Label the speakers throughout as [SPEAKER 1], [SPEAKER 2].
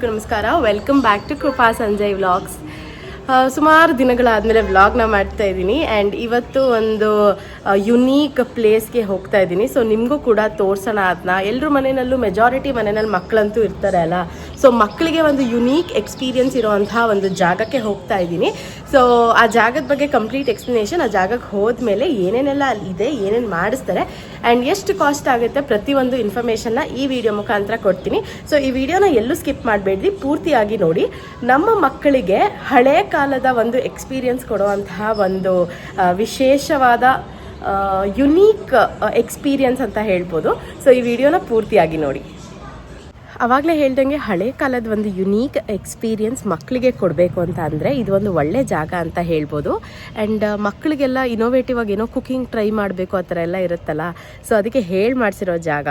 [SPEAKER 1] ಎಲ್ರಿಗೂ ನಮಸ್ಕಾರ. Welcome back to Krupa Sanjay vlogs. ಸುಮಾರು ದಿನಗಳಾದಮೇಲೆ ವ್ಲಾಗ್ನ ಮಾಡ್ತಾ ಇದ್ದೀನಿ ಆ್ಯಂಡ್ ಇವತ್ತು ಒಂದು ಯುನೀಕ್ ಪ್ಲೇಸ್ಗೆ ಹೋಗ್ತಾ ಇದ್ದೀನಿ. ಸೊ ನಿಮಗೂ ಕೂಡ ತೋರಿಸೋಣ ಅದನ್ನ. ಎಲ್ಲರ ಮನೆಯಲ್ಲೂ ಮೆಜಾರಿಟಿ ಮನೆಯಲ್ಲಿ ಮಕ್ಕಳಂತೂ ಇರ್ತಾರೆ ಅಲ್ಲ, ಸೊ ಮಕ್ಕಳಿಗೆ ಒಂದು ಯುನೀಕ್ ಎಕ್ಸ್ಪೀರಿಯನ್ಸ್ ಇರೋವಂಥ ಒಂದು ಜಾಗಕ್ಕೆ ಹೋಗ್ತಾ ಇದ್ದೀನಿ. ಸೊ ಆ ಜಾಗದ ಬಗ್ಗೆ ಕಂಪ್ಲೀಟ್ ಎಕ್ಸ್ಪ್ಲನೇಷನ್, ಆ ಜಾಗಕ್ಕೆ ಹೋದ್ಮೇಲೆ ಏನೇನೆಲ್ಲ ಇದೆ, ಏನೇನು ಮಾಡಿಸ್ತಾರೆ ಆ್ಯಂಡ್ ಎಷ್ಟು ಕಾಸ್ಟ್ ಆಗುತ್ತೆ, ಪ್ರತಿಯೊಂದು ಇನ್ಫಾರ್ಮೇಷನ್ನ ಈ ವಿಡಿಯೋ ಮುಖಾಂತರ ಕೊಡ್ತೀನಿ. ಸೊ ಈ ವಿಡಿಯೋನ ಎಲ್ಲೂ ಸ್ಕಿಪ್ ಮಾಡಬೇಡಿ, ಪೂರ್ತಿಯಾಗಿ ನೋಡಿ. ನಮ್ಮ ಮಕ್ಕಳಿಗೆ ಹಳೆ ಕಾಲದ ಒಂದು ಎಕ್ಸ್ಪೀರಿಯನ್ಸ್ ಕೊಡುವಂತಹ ಒಂದು ವಿಶೇಷವಾದ ಯುನೀಕ್ ಎಕ್ಸ್ಪೀರಿಯನ್ಸ್ ಅಂತ ಹೇಳ್ಬೋದು. ಸೊ ಈ ವಿಡಿಯೋನ ಪೂರ್ತಿಯಾಗಿ ನೋಡಿ. ಆವಾಗಲೇ ಹೇಳ್ದಂಗೆ ಹಳೆ ಕಾಲದ ಒಂದು ಯುನೀಕ್ ಎಕ್ಸ್ಪೀರಿಯನ್ಸ್ ಮಕ್ಕಳಿಗೆ ಕೊಡಬೇಕು ಅಂತ ಅಂದರೆ ಇದು ಒಂದು ಒಳ್ಳೆ ಜಾಗ ಅಂತ ಹೇಳ್ಬೋದು. ಆ್ಯಂಡ್ ಮಕ್ಕಳಿಗೆಲ್ಲ ಇನೋವೇಟಿವ್ ಆಗಿ ಏನೋ ಕುಕಿಂಗ್ ಟ್ರೈ ಮಾಡಬೇಕು ಆ ಥರ ಎಲ್ಲ ಇರುತ್ತಲ್ಲ, ಸೊ ಅದಕ್ಕೆ ಮಾಡಿಸಿರೋ ಜಾಗ.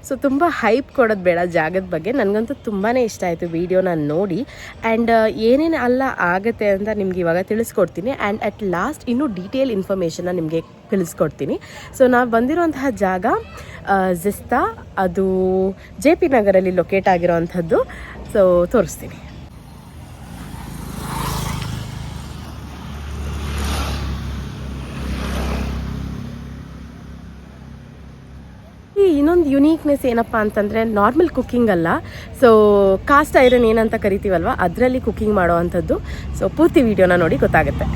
[SPEAKER 1] ಸೊ ತುಂಬ ಹೈಪ್ ಕೊಡೋದು ಬೇಡ ಜಾಗದ ಬಗ್ಗೆ. ನನಗಂತೂ ತುಂಬಾ ಇಷ್ಟ ಆಯಿತು ವಿಡಿಯೋನ ನೋಡಿ. ಆ್ಯಂಡ್ ಏನೇನು ಎಲ್ಲ ಆಗುತ್ತೆ ಅಂತ ನಿಮ್ಗೆ ಇವಾಗ ತಿಳಿಸ್ಕೊಡ್ತೀನಿ. ಆ್ಯಂಡ್ ಅಟ್ ಲಾಸ್ಟ್ ಇನ್ನೂ ಡೀಟೇಲ್ ಇನ್ಫಾರ್ಮೇಷನ್ನ ನಿಮಗೆ ತಿಳಿಸ್ಕೊಡ್ತೀನಿ. ಸೊ ನಾವು ಬಂದಿರುವಂತಹ ಜಾಗ ಜಿಸ್ತಾ, ಅದು ಜೆ ಪಿ ನಗರಲ್ಲಿ ಲೊಕೇಟ್ ಆಗಿರೋವಂಥದ್ದು. ಸೊ ತೋರಿಸ್ತೀನಿ. ಇನ್ನೊಂದು ಯುನೀಕ್ನೆಸ್ ಏನಪ್ಪ ಅಂತಂದರೆ, ನಾರ್ಮಲ್ ಕುಕ್ಕಿಂಗ್ ಅಲ್ಲ, ಸೊ ಕಾಸ್ಟ್ ಐರನ್ ಏನಂತ ಕರಿತೀವಲ್ವ ಅದರಲ್ಲಿ ಕುಕ್ಕಿಂಗ್ ಮಾಡೋ ಅಂಥದ್ದು. ಸೊ ಪೂರ್ತಿ ವಿಡಿಯೋನ ನೋಡಿ ಗೊತ್ತಾಗುತ್ತೆ.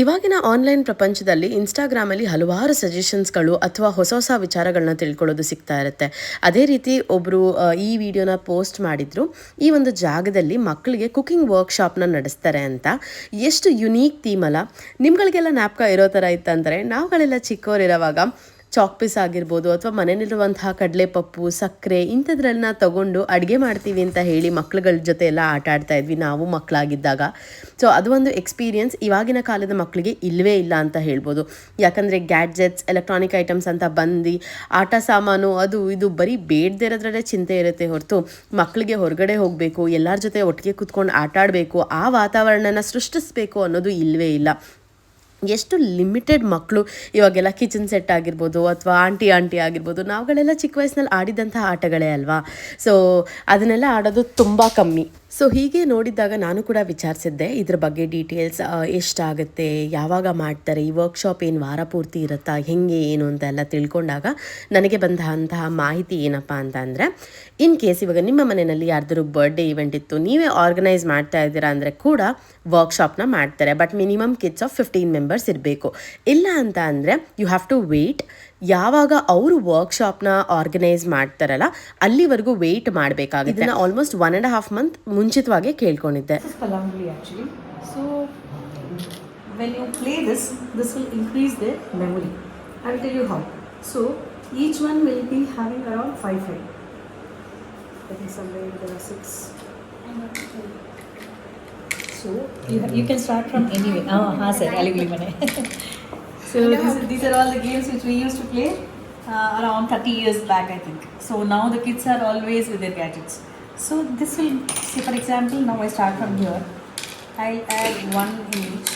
[SPEAKER 1] ಇವಾಗಿನ ಆನ್ಲೈನ್ ಪ್ರಪಂಚದಲ್ಲಿ ಇನ್ಸ್ಟಾಗ್ರಾಮಲ್ಲಿ ಹಲವಾರು ಸಜೆಷನ್ಸ್ಗಳು ಅಥವಾ ಹೊಸ ಹೊಸ ವಿಚಾರಗಳನ್ನ ತಿಳ್ಕೊಳ್ಳೋದು ಸಿಗ್ತಾ ಇರುತ್ತೆ. ಅದೇ ರೀತಿ ಒಬ್ಬರು ಈ ವಿಡಿಯೋನ ಪೋಸ್ಟ್ ಮಾಡಿದ್ರು, ಈ ಒಂದು ಜಾಗದಲ್ಲಿ ಮಕ್ಕಳಿಗೆ ಕುಕಿಂಗ್ ವರ್ಕ್ಶಾಪ್ನ ನಡೆಸ್ತಾರೆ ಅಂತ. ಎಷ್ಟು ಯುನೀಕ್ ಥೀಮ್ ಅಲ್ಲ. ನಿಮ್ಗಳಿಗೆಲ್ಲ ಜ್ಞಾಪಕ ಇರೋ ಥರ ಇತ್ತಂದರೆ, ನಾವುಗಳೆಲ್ಲ ಚಿಕ್ಕವರಿರೋವಾಗ ಚಾಕ್ ಪೀಸ್ ಆಗಿರ್ಬೋದು ಅಥವಾ ಮನೆಯಲ್ಲಿರುವಂತಹ ಕಡಲೆಪಪ್ಪು, ಸಕ್ಕರೆ ಇಂಥದ್ರನ್ನ ತಗೊಂಡು ಅಡುಗೆ ಮಾಡ್ತೀವಿ ಅಂತ ಹೇಳಿ ಮಕ್ಳುಗಳ ಜೊತೆ ಎಲ್ಲ ಆಟ ಆಡ್ತಾ ಇದ್ವಿ ನಾವು ಮಕ್ಕಳಾಗಿದ್ದಾಗ. ಸೊ ಅದು ಒಂದು ಎಕ್ಸ್ಪೀರಿಯನ್ಸ್ ಇವಾಗಿನ ಕಾಲದ ಮಕ್ಕಳಿಗೆ ಇಲ್ಲವೇ ಇಲ್ಲ ಅಂತ ಹೇಳ್ಬೋದು. ಯಾಕಂದರೆ ಗ್ಯಾಡ್ಜೆಟ್ಸ್, ಎಲೆಕ್ಟ್ರಾನಿಕ್ ಐಟಮ್ಸ್ ಅಂತ ಬಂದು ಆಟ ಸಾಮಾನು ಅದು ಇದು ಬರೀ ಬೇಡದೇ ಇರೋದ್ರಲ್ಲೇ ಚಿಂತೆ ಇರುತ್ತೆ ಹೊರತು ಮಕ್ಕಳಿಗೆ ಹೊರಗಡೆ ಹೋಗಬೇಕು, ಎಲ್ಲರ ಜೊತೆ ಒಟ್ಟಿಗೆ ಕೂತ್ಕೊಂಡು ಆಟ ಆಡಬೇಕು, ಆ ವಾತಾವರಣನ ಸೃಷ್ಟಿಸಬೇಕು ಅನ್ನೋದು ಇಲ್ಲವೇ ಇಲ್ಲ. ಎಷ್ಟು ಲಿಮಿಟೆಡ್ ಮಕ್ಕಳು ಇವಾಗೆಲ್ಲ ಕಿಚನ್ ಸೆಟ್ ಆಗಿರ್ಬೋದು ಅಥವಾ ಆಂಟಿ ಆಗಿರ್ಬೋದು, ನಾವುಗಳೆಲ್ಲ ಚಿಕ್ಕ ವಯಸ್ಸಿನಲ್ಲಿ ಆಡಿದಂತಹ ಆಟಗಳೇ ಅಲ್ವಾ. ಸೊ ಅದನ್ನೆಲ್ಲ ಆಡೋದು ತುಂಬ ಕಮ್ಮಿ. ಸೊ ಹೀಗೆ ನೋಡಿದಾಗ ನಾನು ಕೂಡ ವಿಚಾರಿಸಿದ್ದೆ ಇದ್ರ ಬಗ್ಗೆ ಡೀಟೇಲ್ಸ್, ಎಷ್ಟಾಗುತ್ತೆ, ಯಾವಾಗ ಮಾಡ್ತಾರೆ, ಈ ವರ್ಕ್ಶಾಪ್ ಏನು ವಾರ ಪೂರ್ತಿ ಇರುತ್ತಾ, ಹೆಂಗೆ ಏನು ಅಂತೆಲ್ಲ ತಿಳ್ಕೊಂಡಾಗ ನನಗೆ ಬಂದಂತಹ ಮಾಹಿತಿ ಏನಪ್ಪ ಅಂತ ಅಂದರೆ, ಇನ್ ಕೇಸ್ ಇವಾಗ ನಿಮ್ಮ ಮನೆಯಲ್ಲಿ ಯಾರ್ದಾರು ಬರ್ಡೇ ಇವೆಂಟ್ ಇತ್ತು, ನೀವೇ ಆರ್ಗನೈಸ್ ಮಾಡ್ತಾ ಇದ್ದೀರಾ ಅಂದರೆ ಕೂಡ ವರ್ಕ್ಶಾಪ್ನ ಮಾಡ್ತಾರೆ. But minimum kids of 15 members ಇರಬೇಕು. ಇಲ್ಲ ಅಂತ ಅಂದರೆ ಯು ಹ್ಯಾವ್ ಟು ವೇಟ್. ಯಾವಾಗ ಅವರು ವರ್ಕ್ಶಾಪ್ನ ಆರ್ಗನೈಸ್ ಮಾಡ್ತಾರಲ್ಲ ಅಲ್ಲಿವರೆಗೂ ವೇಟ್ ಮಾಡಬೇಕಾಗುತ್ತೆ. ನಾನು ಆಲ್ಮೋಸ್ಟ್ 1.5 month ಮುಂಚಿತವಾಗಿ ಕೇಳ್ಕೊಂಡಿದ್ದೆ.
[SPEAKER 2] So when you play this will increase their memory. I will tell you how. So each one will be having around 5. I think somewhere there are 6. So you can start from anywhere. Sir, aligli mane. So these are all the games which we used to play around 30 years back, I think. So now the kids are always with their gadgets. So this will, say for example, now I start from here. I'll add 1 in each.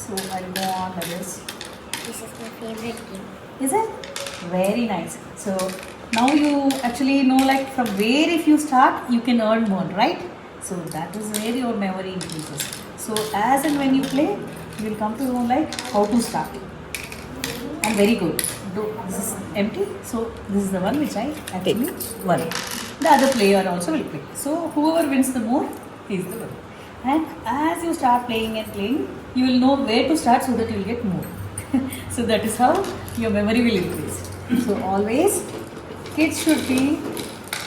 [SPEAKER 2] So I'll go on like this.
[SPEAKER 3] This is my favorite game.
[SPEAKER 2] Is it? Very nice. So now you actually know like from where if you start, you can earn more, right? So that is where your memory increases. So as and when you play, you will come to know like how to start. And very good. This is empty. So this is the one which I actually won. The other player also will play. So whoever wins the more is the winner. And as you start playing and playing, you will know where to start so that you will get more. So that is how your memory will increase. So always kids should be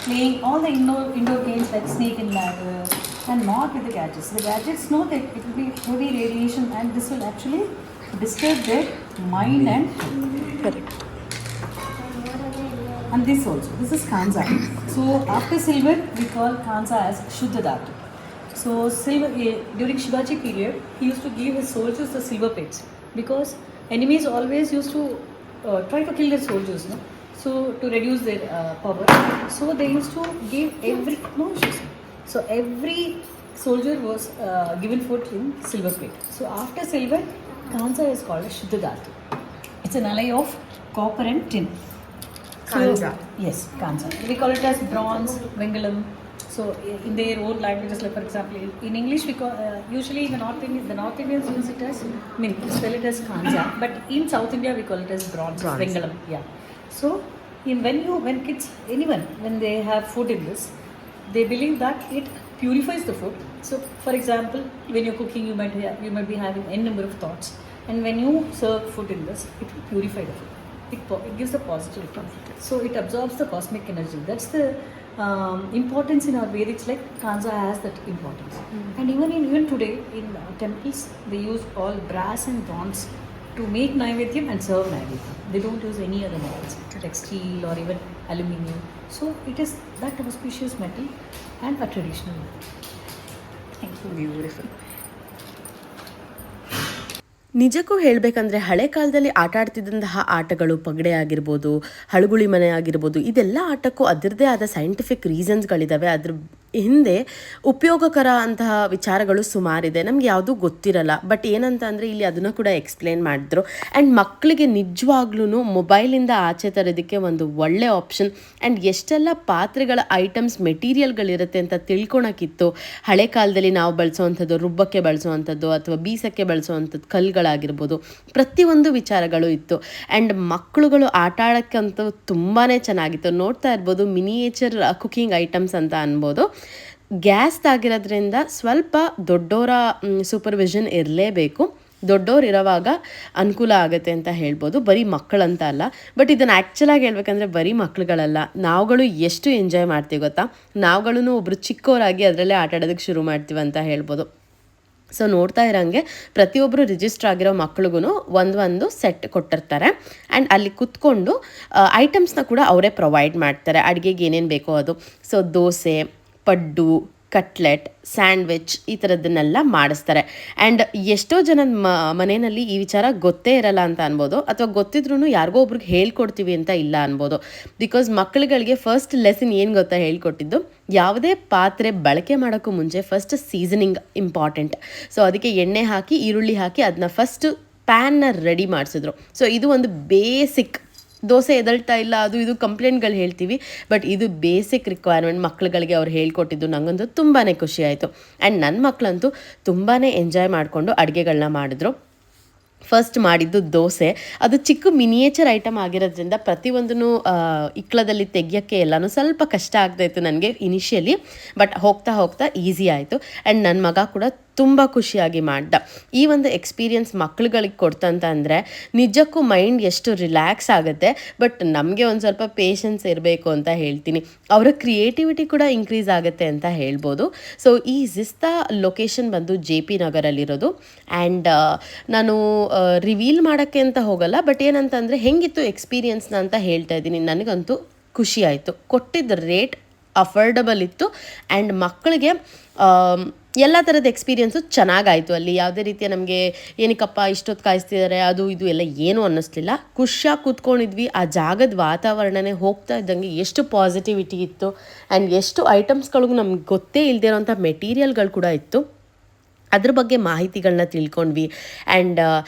[SPEAKER 2] playing all the indoor games like snake and ladder and not with the gadgets. The gadgets know that it will be heavy radiation and this will actually disturb their mind and correct. And this also, this is Kansa. So after silver we call Kansa as Shuddha Dhatu. So silver, during Shivaji period, he used to give his soldiers the silver plates because enemies always used to try to kill their soldiers, no? So to reduce their power, so they used to give so every soldier was given food in silver plate. So after silver, Kansa is called Shuddha Dhatu. It's an alloy of copper and tin.
[SPEAKER 1] Kansa.
[SPEAKER 2] Yes, Kansa. We call it as bronze, Vengalam, So in their own languages, like for example, in English, because usually in the North Indians use it as, I mean, spell it as kanja, but in South India we call it as bronze. Vengalam. Yeah. So when kids, anyone, when they have food in this, they believe that it purifies the food. So for example, when you're cooking, you might be having n number of thoughts, and when you serve food in this, it will purify the food. It gives a positive effect. So it absorbs the cosmic energy. That's the importance in our Vedics. Like Kansa has that importance. And even today in temples, they use all brass and bronze to make Naivedyam and serve Naivedyam. They don't use any other metals like steel or even aluminium. So it is that auspicious metal and a traditional metal. Thank you.
[SPEAKER 1] Beautiful. ನಿಜಕ್ಕೂ ಹೇಳಬೇಕಂದ್ರೆ ಹಳೆ ಕಾಲದಲ್ಲಿ ಆಟ ಆಡ್ತಿದ್ದಂತಹ ಆಟಗಳು, ಪಗಡೆ ಆಗಿರ್ಬೋದು, ಹಳುಗುಳಿ ಮನೆ ಆಗಿರ್ಬೋದು, ಇದೆಲ್ಲ ಆಟಕ್ಕೂ ಅದರದ್ದೇ ಆದ ಸೈಂಟಿಫಿಕ್ ರೀಸನ್ಸ್ಗಳಿದ್ದಾವೆ. ಅದ್ರ ಹಿಂದೆ ಉಪಯೋಗಕರ ಅಂತಹ ವಿಚಾರಗಳು ಸುಮಾರಿದೆ, ನಮ್ಗೆ ಯಾವುದೂ ಗೊತ್ತಿರಲ್ಲ. ಬಟ್ ಏನಂತ ಅಂದರೆ ಇಲ್ಲಿ ಅದನ್ನು ಕೂಡ ಎಕ್ಸ್ಪ್ಲೇನ್ ಮಾಡಿದ್ರು. ಆ್ಯಂಡ್ ಮಕ್ಕಳಿಗೆ ನಿಜವಾಗ್ಲೂ ಮೊಬೈಲಿಂದ ಆಚೆ ತರೋದಕ್ಕೆ ಒಂದು ಒಳ್ಳೆ ಆಪ್ಷನ್. ಆ್ಯಂಡ್ ಎಷ್ಟೆಲ್ಲ ಪಾತ್ರೆಗಳ ಐಟಮ್ಸ್, ಮೆಟೀರಿಯಲ್ಗಳಿರುತ್ತೆ ಅಂತ ತಿಳ್ಕೊಳಕ್ಕಿತ್ತು. ಹಳೆ ಕಾಲದಲ್ಲಿ ನಾವು ಬಳಸೋವಂಥದ್ದು, ರುಬ್ಬಕ್ಕೆ ಬಳಸೋವಂಥದ್ದು ಅಥವಾ ಬೀಸಕ್ಕೆ ಬಳಸೋವಂಥದ್ದು ಕಲ್ಲುಗಳಾಗಿರ್ಬೋದು, ಪ್ರತಿಯೊಂದು ವಿಚಾರಗಳು ಇತ್ತು. ಆ್ಯಂಡ್ ಮಕ್ಕಳುಗಳು ಆಟ ಆಡೋಕ್ಕಂತೂ ತುಂಬಾ ಚೆನ್ನಾಗಿತ್ತು. ನೋಡ್ತಾ ಇರ್ಬೋದು, ಮಿನಿಯೇಚರ್ ಕುಕಿಂಗ್ ಐಟಮ್ಸ್ ಅಂತ ಅನ್ಬೋದು. ಗ್ಯಾಸ್ದಾಗಿರೋದ್ರಿಂದ ಸ್ವಲ್ಪ ದೊಡ್ಡವರ ಸೂಪರ್ವಿಷನ್ ಇರಲೇಬೇಕು. ದೊಡ್ಡವ್ರು ಇರೋವಾಗ ಅನುಕೂಲ ಆಗುತ್ತೆ ಅಂತ ಹೇಳ್ಬೋದು, ಬರೀ ಮಕ್ಕಳಂತ ಅಲ್ಲ. ಬಟ್ ಇದನ್ನು ಆ್ಯಕ್ಚುಲಾಗಿ ಹೇಳ್ಬೇಕಂದ್ರೆ ಬರೀ ಮಕ್ಕಳುಗಳಲ್ಲ, ನಾವುಗಳು ಎಷ್ಟು ಎಂಜಾಯ್ ಮಾಡ್ತೀವಿ ಗೊತ್ತಾ. ನಾವುಗಳೂ ಒಬ್ಬರು ಚಿಕ್ಕವರಾಗಿ ಅದರಲ್ಲೇ ಆಟ ಆಡೋದಕ್ಕೆ ಶುರು ಮಾಡ್ತೀವಿ ಅಂತ ಹೇಳ್ಬೋದು. ಸೊ ನೋಡ್ತಾ ಇರೋಂಗೆ ಪ್ರತಿಯೊಬ್ಬರು ರಿಜಿಸ್ಟರ್ ಆಗಿರೋ ಮಕ್ಳಿಗೂ ಒಂದು ಸೆಟ್ ಕೊಟ್ಟಿರ್ತಾರೆ. ಆ್ಯಂಡ್ ಅಲ್ಲಿ ಕುತ್ಕೊಂಡು ಐಟಮ್ಸ್ನ ಕೂಡ ಅವರೇ ಪ್ರೊವೈಡ್ ಮಾಡ್ತಾರೆ, ಅಡುಗೆಗೆ ಏನೇನು ಬೇಕೋ ಅದು. ಸೊ ದೋಸೆ, ಪಡ್ಡು, ಕಟ್ಲೆಟ್, ಸ್ಯಾಂಡ್ವಿಚ್ ಈ ಥರದ್ದನ್ನೆಲ್ಲ ಮಾಡಿಸ್ತಾರೆ. ಆ್ಯಂಡ್ ಎಷ್ಟೋ ಜನದ ಮನೆಯಲ್ಲಿ ಈ ವಿಚಾರ ಗೊತ್ತೇ ಇರಲ್ಲ ಅಂತ ಅನ್ಬೋದು, ಅಥವಾ ಗೊತ್ತಿದ್ರೂ ಯಾರಿಗೋ ಒಬ್ರಿಗೆ ಹೇಳ್ಕೊಡ್ತೀವಿ ಅಂತ ಇಲ್ಲ ಅನ್ಬೋದು. ಬಿಕಾಸ್ ಮಕ್ಕಳುಗಳಿಗೆ ಫಸ್ಟ್ ಲೆಸನ್ ಏನು ಗೊತ್ತಾ ಹೇಳ್ಕೊಟ್ಟಿದ್ದು, ಯಾವುದೇ ಪಾತ್ರೆ ಬಳಕೆ ಮಾಡೋಕ್ಕೂ ಮುಂಚೆ ಫಸ್ಟ್ ಸೀಸನಿಂಗ್ ಇಂಪಾರ್ಟೆಂಟ್. ಸೊ ಅದಕ್ಕೆ ಎಣ್ಣೆ ಹಾಕಿ, ಈರುಳ್ಳಿ ಹಾಕಿ ಅದನ್ನ ಫಸ್ಟು ಪ್ಯಾನ್ನ ರೆಡಿ ಮಾಡಿಸಿದ್ರು. ಸೊ ಇದು ಒಂದು ಬೇಸಿಕ್. ದೋಸೆ ಎದಳ್ತಾ ಇಲ್ಲ, ಅದು ಇದು ಕಂಪ್ಲೇಂಟ್ಗಳು ಹೇಳ್ತೀವಿ, ಬಟ್ ಇದು ಬೇಸಿಕ್ ರಿಕ್ವೈರ್ಮೆಂಟ್ ಮಕ್ಳುಗಳಿಗೆ ಅವ್ರು ಹೇಳ್ಕೊಟ್ಟಿದ್ದು. ನನಗಂತೂ ತುಂಬಾ ಖುಷಿ ಆಯಿತು. ಆ್ಯಂಡ್ ನನ್ನ ಮಕ್ಕಳಂತೂ ತುಂಬಾ ಎಂಜಾಯ್ ಮಾಡಿಕೊಂಡು ಅಡುಗೆಗಳನ್ನ ಮಾಡಿದ್ರು. ಫಸ್ಟ್ ಮಾಡಿದ್ದು ದೋಸೆ. ಅದು ಚಿಕ್ಕ ಮಿನಿಯೇಚರ್ ಐಟಮ್ ಆಗಿರೋದ್ರಿಂದ ಪ್ರತಿಯೊಂದೂ ಇಕ್ಕಳದಲ್ಲಿ ತೆಗಿಯೋಕ್ಕೆ ಎಲ್ಲನೂ ಸ್ವಲ್ಪ ಕಷ್ಟ ಆಗ್ತಾಯಿತ್ತು ನನಗೆ ಇನಿಷಿಯಲಿ. ಬಟ್ ಹೋಗ್ತಾ ಹೋಗ್ತಾ ಈಸಿ ಆಯಿತು. ಆ್ಯಂಡ್ ನನ್ನ ಮಗ ಕೂಡ ತುಂಬ ಖುಷಿಯಾಗಿ ಮಾಡ್ದ. ಈ ಒಂದು ಎಕ್ಸ್ಪೀರಿಯನ್ಸ್ ಮಕ್ಳುಗಳಿಗೆ ಕೊಡ್ತಂತ ಅಂದರೆ ನಿಜಕ್ಕೂ ಮೈಂಡ್ ಎಷ್ಟು ರಿಲ್ಯಾಕ್ಸ್ ಆಗುತ್ತೆ. ಬಟ್ ನಮಗೆ ಒಂದು ಸ್ವಲ್ಪ ಪೇಷನ್ಸ್ ಇರಬೇಕು ಅಂತ ಹೇಳ್ತೀನಿ. ಅವರ ಕ್ರಿಯೇಟಿವಿಟಿ ಕೂಡ ಇನ್ಕ್ರೀಸ್ ಆಗುತ್ತೆ ಅಂತ ಹೇಳ್ಬೋದು. ಸೊ ಈ ಜಿಸ್ತಾ ಲೊಕೇಶನ್ ಬಂದು JP ನಗರಲ್ಲಿರೋದು. ಆ್ಯಂಡ್ ನಾನು ರಿವೀಲ್ ಮಾಡೋಕ್ಕೆ ಅಂತ ಹೋಗಲ್ಲ, ಬಟ್ ಏನಂತಂದರೆ ಹೆಂಗಿತ್ತು ಎಕ್ಸ್ಪೀರಿಯನ್ಸ್ನ ಅಂತ ಹೇಳ್ತಾ ಇದ್ದೀನಿ. ನನಗಂತೂ ಖುಷಿ ಆಯಿತು. ಕೊಟ್ಟಿದ್ದ ರೇಟ್ ಅಫೋರ್ಡಬಲ್ ಇತ್ತು. ಆ್ಯಂಡ್ ಮಕ್ಕಳಿಗೆ ಎಲ್ಲ ಥರದ ಎಕ್ಸ್ಪೀರಿಯೆನ್ಸು ಚೆನ್ನಾಗಾಯಿತು. ಅಲ್ಲಿ ಯಾವುದೇ ರೀತಿಯ ನಮಗೆ ಏನಕ್ಕಪ್ಪ ಇಷ್ಟೊತ್ತು ಕಾಯಿಸ್ತಿದ್ದಾರೆ ಅದು ಇದು ಎಲ್ಲ ಏನೂ ಅನ್ನಿಸ್ಲಿಲ್ಲ. ಖುಷಿಯಾಗಿ ಕೂತ್ಕೊಂಡಿದ್ವಿ. ಆ ಜಾಗದ ವಾತಾವರಣನೇ ಹೋಗ್ತಾ ಇದ್ದಂಗೆ ಎಷ್ಟು ಪಾಸಿಟಿವಿಟಿ ಇತ್ತು. ಆ್ಯಂಡ್ ಎಷ್ಟು ಐಟಮ್ಸ್ಗಳಿಗೂ ನಮ್ಗೆ ಗೊತ್ತೇ ಇಲ್ಲದೇ ಇರೋಂಥ ಮೆಟೀರಿಯಲ್ಗಳು ಕೂಡ ಇತ್ತು. ಅದ್ರ ಬಗ್ಗೆ ಮಾಹಿತಿಗಳನ್ನ ತಿಳ್ಕೊಂಡ್ವಿ. ಆ್ಯಂಡ್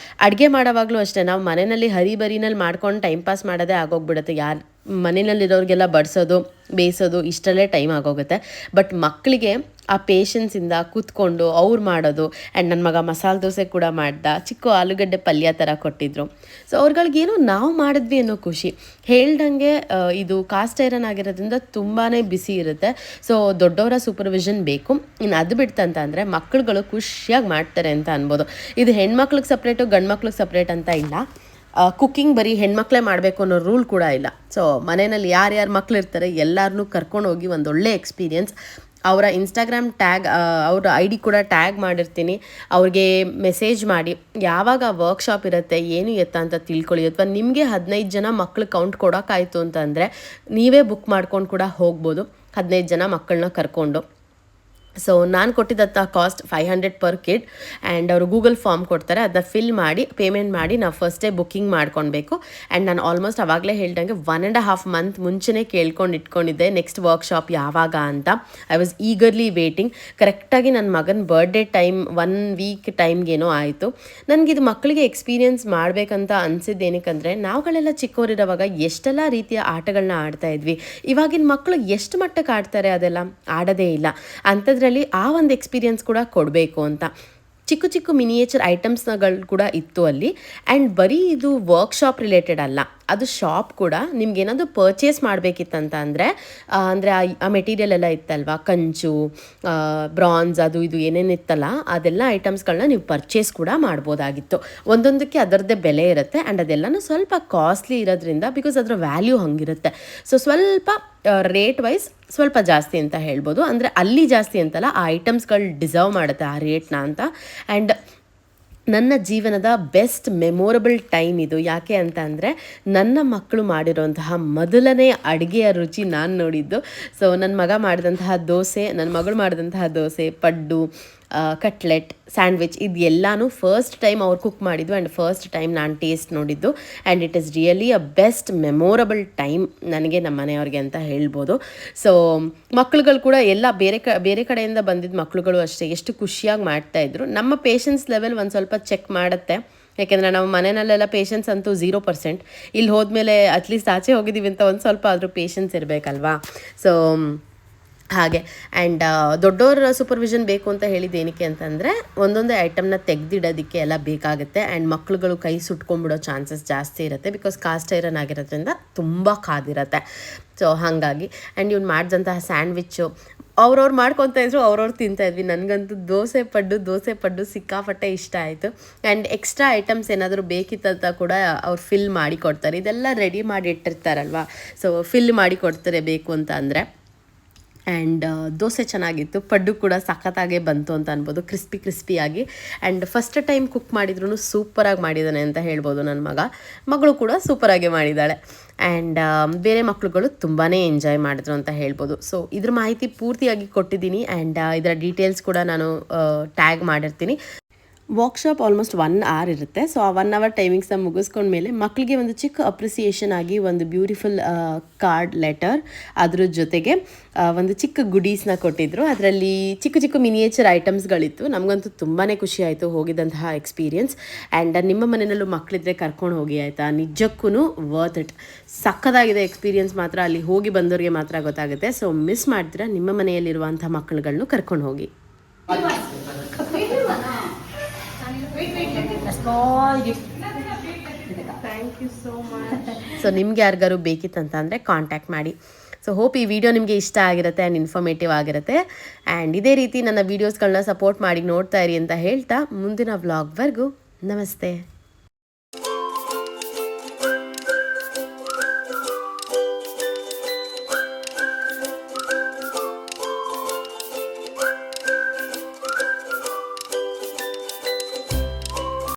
[SPEAKER 1] ಅಡುಗೆ ಮಾಡೋವಾಗಲೂ ಅಷ್ಟೇ, ನಾವು ಮನೆಯಲ್ಲಿ ಹರಿಬರಿನಲ್ಲಿ ಮಾಡ್ಕೊಂಡು ಟೈಮ್ ಪಾಸ್ ಮಾಡೋದೇ ಆಗೋಗ್ಬಿಡುತ್ತೆ. ಯಾರು ಮನೆಯಲ್ಲಿರೋರಿಗೆಲ್ಲ ಬಡಿಸೋದು, ಬೇಯಿಸೋದು ಇಷ್ಟರಲ್ಲೇ ಟೈಮ್ ಆಗೋಗುತ್ತೆ. ಬಟ್ ಮಕ್ಕಳಿಗೆ ಆ ಪೇಷನ್ಸಿಂದ ಕೂತ್ಕೊಂಡು ಅವ್ರು ಮಾಡೋದು. ಆ್ಯಂಡ್ ನನ್ನ ಮಗ ಮಸಾಲೆ ದೋಸೆ ಕೂಡ ಮಾಡ್ದ, ಚಿಕ್ಕ ಆಲೂಗಡ್ಡೆ ಪಲ್ಯ ಥರ ಕೊಟ್ಟಿದ್ರು. ಸೊ ಅವ್ರುಗಳಿಗೇನೋ ನಾವು ಮಾಡಿದ್ವಿ ಅನ್ನೋ ಖುಷಿ. ಹೇಳ್ದಂಗೆ ಇದು ಕಾಸ್ಟ್ ಐರನ್ ಆಗಿರೋದ್ರಿಂದ ತುಂಬಾ ಬಿಸಿ ಇರುತ್ತೆ. ಸೊ ದೊಡ್ಡವರ ಸೂಪರ್ವಿಷನ್ ಬೇಕು. ಇನ್ನು ಅದು ಬಿಡ್ತಂತ ಅಂದರೆ ಮಕ್ಕಳುಗಳು ಖುಷಿಯಾಗಿ ಮಾಡ್ತಾರೆ ಅಂತ ಅನ್ಬೋದು. ಇದು ಹೆಣ್ಮಕ್ಳಿಗೆ ಸಪ್ರೇಟು ಗಂಡು ಮಕ್ಳಿಗೆ ಸಪ್ರೇಟ್ ಅಂತ ಇಲ್ಲ. ಕುಕ್ಕಿಂಗ್ ಬರೀ ಹೆಣ್ಮಕ್ಳೇ ಮಾಡಬೇಕು ಅನ್ನೋ ರೂಲ್ ಕೂಡ ಇಲ್ಲ. ಸೊ ಮನೆಯಲ್ಲಿ ಯಾರ್ಯಾರು ಮಕ್ಳು ಇರ್ತಾರೆ ಎಲ್ಲರನ್ನೂ ಕರ್ಕೊಂಡೋಗಿ ಒಂದೊಳ್ಳೆ ಎಕ್ಸ್ಪೀರಿಯೆನ್ಸ್. ಅವರ ಇನ್ಸ್ಟಾಗ್ರಾಮ್ ಟ್ಯಾಗ್, ಅವರ ID ಕೂಡ ಟ್ಯಾಗ್ ಮಾಡಿರ್ತೀನಿ. ಅವ್ರಿಗೆ ಮೆಸೇಜ್ ಮಾಡಿ ಯಾವಾಗ ವರ್ಕ್ಶಾಪ್ ಇರುತ್ತೆ, ಏನು ಎತ್ತ ಅಂತ ತಿಳ್ಕೊಳ್ಳಿ. ಅಥವಾ ನಿಮಗೆ 15 ಜನ ಮಕ್ಳು ಕೌಂಟ್ ಕೊಡೋಕ್ಕಾಯಿತು ಅಂತಂದರೆ ನೀವೇ ಬುಕ್ ಮಾಡ್ಕೊಂಡು ಕೂಡ ಹೋಗ್ಬೋದು, 15 ಜನ ಮಕ್ಕಳನ್ನ ಕರ್ಕೊಂಡು. ಸೊ ನಾನು ಕೊಟ್ಟಿದ್ದಂಥ ಕಾಸ್ಟ್ 500 ಪರ್ ಕಿಡ್ ಆ್ಯಂಡ್ ಅವರು ಗೂಗಲ್ ಫಾರ್ಮ್ ಕೊಡ್ತಾರೆ, ಅದನ್ನ ಫಿಲ್ ಮಾಡಿ ಪೇಮೆಂಟ್ ಮಾಡಿ ನಾವು ಫಸ್ಟೇ ಬುಕ್ಕಿಂಗ್ ಮಾಡ್ಕೊಳ್ಬೇಕು. ಆ್ಯಂಡ್ ನಾನು ಆಲ್ಮೋಸ್ಟ್ ಆವಾಗಲೇ ಹೇಳ್ದಂಗೆ 1.5 ಮಂತ್ ಮುಂಚೆನೇ ಇಟ್ಕೊಂಡಿದ್ದೆ ನೆಕ್ಸ್ಟ್ ವರ್ಕ್ಶಾಪ್ ಯಾವಾಗ ಅಂತ. I was eagerly waiting. ಕರೆಕ್ಟಾಗಿ ನನ್ನ ಮಗನ ಬರ್ಡೇ ಟೈಮ್ 1 ವೀಕ್ ಟೈಮ್ಗೇನೋ ಆಯಿತು. ನನಗಿದು ಮಕ್ಕಳಿಗೆ ಎಕ್ಸ್ಪೀರಿಯನ್ಸ್ ಮಾಡಬೇಕಂತ ಅನಿಸಿದ್ದು ಏನಕ್ಕಂದರೆ, ನಾವುಗಳೆಲ್ಲ ಚಿಕ್ಕವರಿರೋವಾಗ ಎಷ್ಟೆಲ್ಲ ರೀತಿಯ ಆಟಗಳನ್ನ ಆಡ್ತಾ ಇದ್ವಿ. ಇವಾಗಿನ ಮಕ್ಕಳು ಎಷ್ಟು ಮಟ್ಟಕ್ಕೆ ಆಡ್ತಾರೆ ಅದೆಲ್ಲ ಆಡೋದೇ ಇಲ್ಲ. ಅಂಥದ್ರಲ್ಲಿ ಆ ಒಂದು ಎಕ್ಸ್ಪೀರಿಯನ್ಸ್ ಕೂಡ ಕೊಡಬೇಕು ಅಂತ ಚಿಕ್ಕ ಚಿಕ್ಕ ಮಿನಿಯೇಚರ್ ಐಟಮ್ಸ್ಗಳು ಕೂಡ ಇತ್ತು ಅಲ್ಲಿ. ಆ್ಯಂಡ್ ಬರೀ ಇದು ವರ್ಕ್ಶಾಪ್ ರಿಲೇಟೆಡ್ ಅಲ್ಲ, ಅದು ಶಾಪ್ ಕೂಡ. ನಿಮ್ಗೇನಾದರೂ ಪರ್ಚೇಸ್ ಮಾಡಬೇಕಿತ್ತಂತ ಅಂದರೆ ಆ ಮೆಟೀರಿಯಲ್ ಎಲ್ಲ ಇತ್ತಲ್ವ, ಕಂಚು, ಬ್ರಾನ್ಸ್, ಅದು ಇದು ಏನೇನಿತ್ತಲ್ಲ ಅದೆಲ್ಲ ಐಟಮ್ಸ್ಗಳನ್ನ ನೀವು ಪರ್ಚೇಸ್ ಕೂಡ ಮಾಡ್ಬೋದಾಗಿತ್ತು. ಒಂದೊಂದಕ್ಕೆ ಅದರದ್ದೇ ಬೆಲೆ ಇರುತ್ತೆ ಆ್ಯಂಡ್ ಅದೆಲ್ಲನೂ ಸ್ವಲ್ಪ ಕಾಸ್ಟ್ಲಿ ಇರೋದ್ರಿಂದ, ಬಿಕಾಸ್ ಅದರ ವ್ಯಾಲ್ಯೂ ಹಂಗಿರುತ್ತೆ. ಸೊ ಸ್ವಲ್ಪ ರೇಟ್ ವೈಸ್ ಸ್ವಲ್ಪ ಜಾಸ್ತಿ ಅಂತ ಹೇಳ್ಬೋದು. ಅಂದರೆ ಅಲ್ಲಿ ಜಾಸ್ತಿ ಅಂತಲ್ಲ, ಆ ಐಟಮ್ಸ್ಗಳು ಡಿಸರ್ವ್ ಮಾಡುತ್ತೆ ಆ ರೇಟ್ನ ಅಂತ. ಆ್ಯಂಡ್ ನನ್ನ ಜೀವನದ ಬೆಸ್ಟ್ ಮೆಮೊರಬಲ್ ಟೈಮ್ ಇದು. ಯಾಕೆ ಅಂತ ಅಂದರೆ, ನನ್ನ ಮಕ್ಕಳು ಮಾಡಿರೋಂತಹ ಮೊದಲನೇ ಅಡುಗೆಯ ರುಚಿ ನಾನು ನೋಡಿದ್ದು. ಸೊ ನನ್ನ ಮಗ ಮಾಡಿದಂತಹ ದೋಸೆ, ನನ್ನ ಮಗಳು ಮಾಡಿದಂತಹ ದೋಸೆ, ಪಡ್ಡು, ಕಟ್ಲೆಟ್, ಸ್ಯಾಂಡ್ವಿಚ್, ಇದು ಎಲ್ಲನೂ ಫಸ್ಟ್ ಟೈಮ್ ಅವ್ರು ಕುಕ್ ಮಾಡಿದ್ದು ಆ್ಯಂಡ್ ಫಸ್ಟ್ ಟೈಮ್ ನಾನು ಟೇಸ್ಟ್ ನೋಡಿದ್ದು. And it is really a best memorable time ನನಗೆ, ನಮ್ಮ ಮನೆಯವ್ರಿಗೆ ಅಂತ ಹೇಳ್ಬೋದು. ಸೊ ಮಕ್ಳುಗಳು ಕೂಡ ಎಲ್ಲ ಬೇರೆ ಕಡೆಯಿಂದ ಬಂದಿದ್ದ ಮಕ್ಳುಗಳು ಅಷ್ಟೇ ಎಷ್ಟು ಖುಷಿಯಾಗಿ ಮಾಡ್ತಾಯಿದ್ರು. ನಮ್ಮ ಪೇಷನ್ಸ್ ಲೆವೆಲ್ ಒಂದು ಸ್ವಲ್ಪ ಚೆಕ್ ಮಾಡುತ್ತೆ. ಯಾಕೆಂದರೆ ನಾವು ಮನೆಯಲ್ಲೆಲ್ಲ ಪೇಷನ್ಸ್ ಅಂತೂ 0%. ಇಲ್ಲಿ ಹೋದ್ಮೇಲೆ ಅಟ್ಲೀಸ್ಟ್ ಆಚೆ ಹೋಗಿದ್ದೀವಿ ಅಂತ ಒಂದು ಸ್ವಲ್ಪ ಆದರೂ ಪೇಷನ್ಸ್ ಇರಬೇಕಲ್ವಾ. ಸೊ ಹಾಗೆ. ಆ್ಯಂಡ್ ದೊಡ್ಡವ್ರ ಸೂಪರ್ವಿಷನ್ ಬೇಕು ಅಂತ ಹೇಳಿದ್ದು ಏನಕ್ಕೆ ಅಂತಂದರೆ, ಒಂದೊಂದೇ ಐಟಮ್ನ ತೆಗೆದಿಡೋದಕ್ಕೆ ಎಲ್ಲ ಬೇಕಾಗುತ್ತೆ. ಆ್ಯಂಡ್ ಮಕ್ಳುಗಳು ಕೈ ಸುಟ್ಕೊಂಡ್ಬಿಡೋ ಚಾನ್ಸಸ್ ಜಾಸ್ತಿ ಇರುತ್ತೆ, ಬಿಕಾಸ್ ಕಾಸ್ಟ್ ಐರನ್ ಆಗಿರೋದ್ರಿಂದ ತುಂಬ ಕಾದಿರುತ್ತೆ. ಸೊ ಹಾಗಾಗಿ. ಆ್ಯಂಡ್ ಇವ್ನು ಮಾಡಿದಂತಹ ಸ್ಯಾಂಡ್ವಿಚ್ಚು ಅವ್ರವ್ರು ಮಾಡ್ಕೊತಾ ಇದ್ರು, ಅವ್ರವ್ರು ತಿಂತಾಯಿದ್ವಿ. ನನಗಂತೂ ದೋಸೆ ಪಡ್ಡು ಸಿಕ್ಕಾಪಟ್ಟೆ ಇಷ್ಟ ಆಯಿತು. ಆ್ಯಂಡ್ ಎಕ್ಸ್ಟ್ರಾ ಐಟಮ್ಸ್ ಏನಾದರೂ ಬೇಕಿತ್ತಂತ ಕೂಡ ಅವ್ರು ಫಿಲ್ ಮಾಡಿ ಕೊಡ್ತಾರೆ. ಇದೆಲ್ಲ ರೆಡಿ ಮಾಡಿ ಇಟ್ಟಿರ್ತಾರಲ್ವ, ಸೊ ಫಿಲ್ ಮಾಡಿ ಕೊಡ್ತಾರೆ ಬೇಕು ಅಂತ ಅಂದರೆ. ಆ್ಯಂಡ್ ದೋಸೆ ಚೆನ್ನಾಗಿತ್ತು, ಪಡ್ಡು ಕೂಡ ಸಖತ್ತಾಗೇ ಬಂತು ಅಂತ ಅನ್ಬೋದು, ಕ್ರಿಸ್ಪಿಯಾಗಿ. ಆ್ಯಂಡ್ ಫಸ್ಟ್ ಟೈಮ್ ಕುಕ್ ಮಾಡಿದ್ರು ಸೂಪರಾಗಿ ಮಾಡಿದ್ದಾನೆ ಅಂತ ಹೇಳ್ಬೋದು ನನ್ನ ಮಗಳು ಕೂಡ ಸೂಪರಾಗಿ ಮಾಡಿದ್ದಾಳೆ. ಆ್ಯಂಡ್ ಬೇರೆ ಮಕ್ಳುಗಳು ತುಂಬಾ ಎಂಜಾಯ್ ಮಾಡಿದ್ರು ಅಂತ ಹೇಳ್ಬೋದು. ಸೊ ಇದ್ರ ಮಾಹಿತಿ ಪೂರ್ತಿಯಾಗಿ ಕೊಟ್ಟಿದ್ದೀನಿ ಆ್ಯಂಡ್ ಇದರ ಡೀಟೇಲ್ಸ್ ಕೂಡ ನಾನು ಟ್ಯಾಗ್ ಮಾಡಿರ್ತೀನಿ. ವರ್ಕ್ಶಾಪ್ ಆಲ್ಮೋಸ್ಟ್ 1 hour ಇರುತ್ತೆ. ಸೊ ಆ 1 hour ಟೈಮಿಂಗ್ಸ್ನ ಮುಗಿಸ್ಕೊಂಡ್ಮೇಲೆ ಮಕ್ಕಳಿಗೆ ಒಂದು ಚಿಕ್ಕ ಅಪ್ರಿಸಿಯೇಷನ್ ಆಗಿ ಒಂದು ಬ್ಯೂಟಿಫುಲ್ ಕಾರ್ಡ್ ಲೆಟರ್, ಅದ್ರ ಜೊತೆಗೆ ಒಂದು ಚಿಕ್ಕ ಗುಡೀಸ್ನ ಕೊಟ್ಟಿದ್ದರು. ಅದರಲ್ಲಿ ಚಿಕ್ಕ ಮಿನಿಯೇಚರ್ ಐಟಮ್ಸ್ಗಳಿತ್ತು. ನಮಗಂತೂ ತುಂಬಾ ಖುಷಿ ಆಯಿತು ಹೋಗಿದ್ದಂತಹ ಎಕ್ಸ್ಪೀರಿಯನ್ಸ್. ಆ್ಯಂಡ್ ನಿಮ್ಮ ಮನೆಯಲ್ಲೂ ಮಕ್ಕಳಿದ್ರೆ ಕರ್ಕೊಂಡು ಹೋಗಿ ಆಯಿತಾ, ನಿಜಕ್ಕೂ ವರ್ತ್ ಇಟ್. ಸಕ್ಕದಾಗಿದೆ ಎಕ್ಸ್ಪೀರಿಯನ್ಸ್ ಮಾತ್ರ, ಅಲ್ಲಿ ಹೋಗಿ ಬಂದವ್ರಿಗೆ ಮಾತ್ರ ಗೊತ್ತಾಗುತ್ತೆ. ಸೊ ಮಿಸ್ ಮಾಡ್ತೀರಾ, ನಿಮ್ಮ ಮನೆಯಲ್ಲಿರುವಂಥ ಮಕ್ಕಳುಗಳನ್ನು ಕರ್ಕೊಂಡು ಹೋಗಿ. ಸೊ ನಿಮ್ಗೆ ಯಾರಿಗಾರು ಬೇಕಿತ್ತಂತ ಅಂದರೆ ಕಾಂಟ್ಯಾಕ್ಟ್ ಮಾಡಿ. ಸೊ ಹೋಪ್ ಈ ವಿಡಿಯೋ ನಿಮಗೆ ಇಷ್ಟ ಆಗಿರುತ್ತೆ ಆ್ಯಂಡ್ ಇನ್ಫಾರ್ಮೇಟಿವ್ ಆಗಿರುತ್ತೆ. ಆ್ಯಂಡ್ ಇದೇ ರೀತಿ ನನ್ನ ವೀಡಿಯೋಸ್ಗಳನ್ನ ಸಪೋರ್ಟ್ ಮಾಡಿ ನೋಡ್ತಾ ಇರಿ ಅಂತ ಹೇಳ್ತಾ, ಮುಂದಿನ ವ್ಲಾಗ್ವರೆಗೂ ನಮಸ್ತೆ.